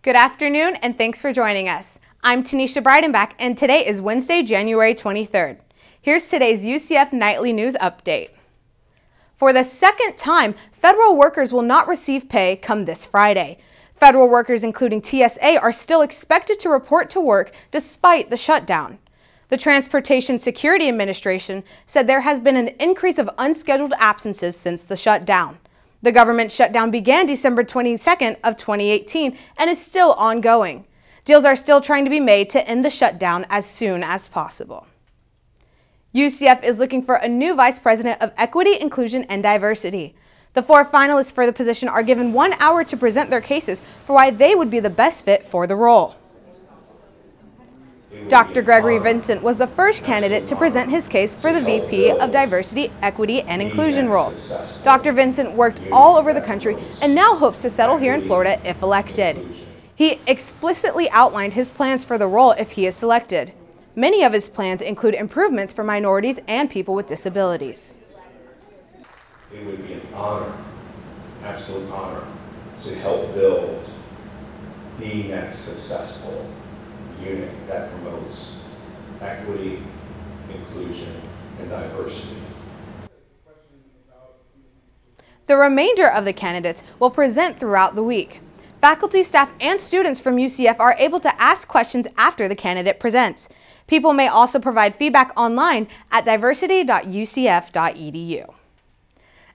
Good afternoon and thanks for joining us. I'm Tanisha Breidenbach and today is Wednesday, January 23rd. Here's today's UCF Nightly News Update. For the second time, federal workers will not receive pay come this Friday. Federal workers, including TSA, are still expected to report to work despite the shutdown. The Transportation Security Administration said there has been an increase of unscheduled absences since the shutdown. The government shutdown began December 22nd of 2018 and is still ongoing. Deals are still trying to be made to end the shutdown as soon as possible. UCF is looking for a new Vice President of Equity, Inclusion, and Diversity. The 4 finalists for the position are given 1 hour to present their cases for why they would be the best fit for the role. Dr. Gregory Vincent was the first candidate to present his case for the VP of Diversity, Equity, and Inclusion role. Dr. Vincent worked all over the country and now hopes to settle here in Florida if elected. He explicitly outlined his plans for the role if he is selected. Many of his plans include improvements for minorities and people with disabilities. It would be an honor, absolute honor, to help build the next successful unit that promotes equity, inclusion, and diversity. The remainder of the candidates will present throughout the week. Faculty, staff, and students from UCF are able to ask questions after the candidate presents. People may also provide feedback online at diversity.ucf.edu.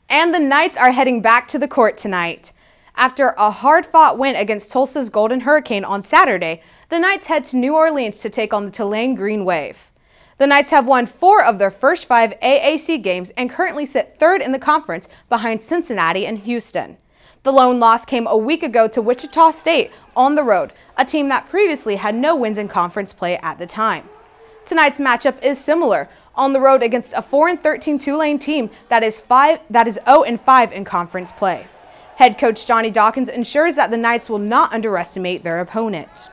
And the Knights are heading back to the court tonight. After a hard-fought win against Tulsa's Golden Hurricane on Saturday, the Knights head to New Orleans to take on the Tulane Green Wave. The Knights have won 4 of their first 5 AAC games and currently sit 3rd in the conference behind Cincinnati and Houston. The lone loss came a week ago to Wichita State on the road, a team that previously had no wins in conference play at the time. Tonight's matchup is similar, on the road against a 4-13 Tulane team that is 0-5 in conference play. Head coach Johnny Dawkins ensures that the Knights will not underestimate their opponent.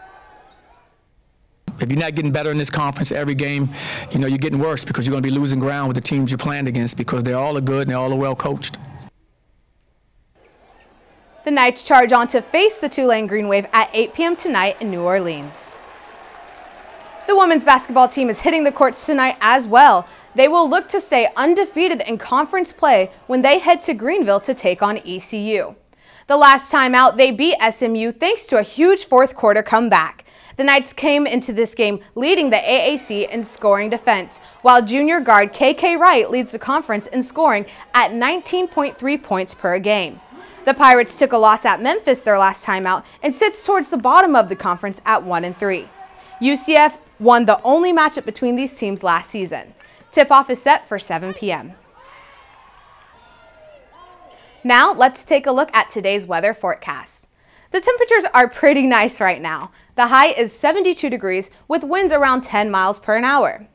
If you're not getting better in this conference every game, you're getting worse because you're going to be losing ground with the teams you're playing against because they all are good and they all are well coached. The Knights charge on to face the Tulane Green Wave at 8 p.m. tonight in New Orleans. The women's basketball team is hitting the courts tonight as well. They will look to stay undefeated in conference play when they head to Greenville to take on ECU. The last time out, they beat SMU thanks to a huge fourth-quarter comeback. The Knights came into this game leading the AAC in scoring defense, while junior guard KK Wright leads the conference in scoring at 19.3 points per game. The Pirates took a loss at Memphis their last time out and sits towards the bottom of the conference at 1-3. UCF won the only matchup between these teams last season. Tip-off is set for 7 p.m. Now let's take a look at today's weather forecast. The temperatures are pretty nice right now. The high is 72 degrees with winds around 10 miles per hour.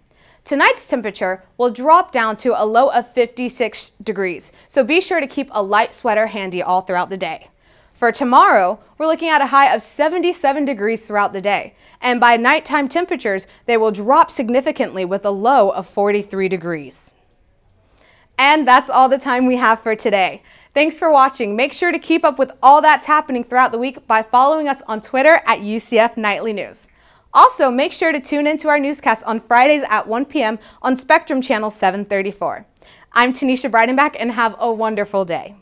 Tonight's temperature will drop down to a low of 56 degrees, so be sure to keep a light sweater handy all throughout the day. For tomorrow, we're looking at a high of 77 degrees throughout the day, and by nighttime temperatures, they will drop significantly with a low of 43 degrees. And that's all the time we have for today. Thanks for watching. Make sure to keep up with all that's happening throughout the week by following us on Twitter at UCF Nightly News. Also, make sure to tune into our newscast on Fridays at 1 p.m. on Spectrum Channel 734. I'm Tanisha Breidenbach and have a wonderful day.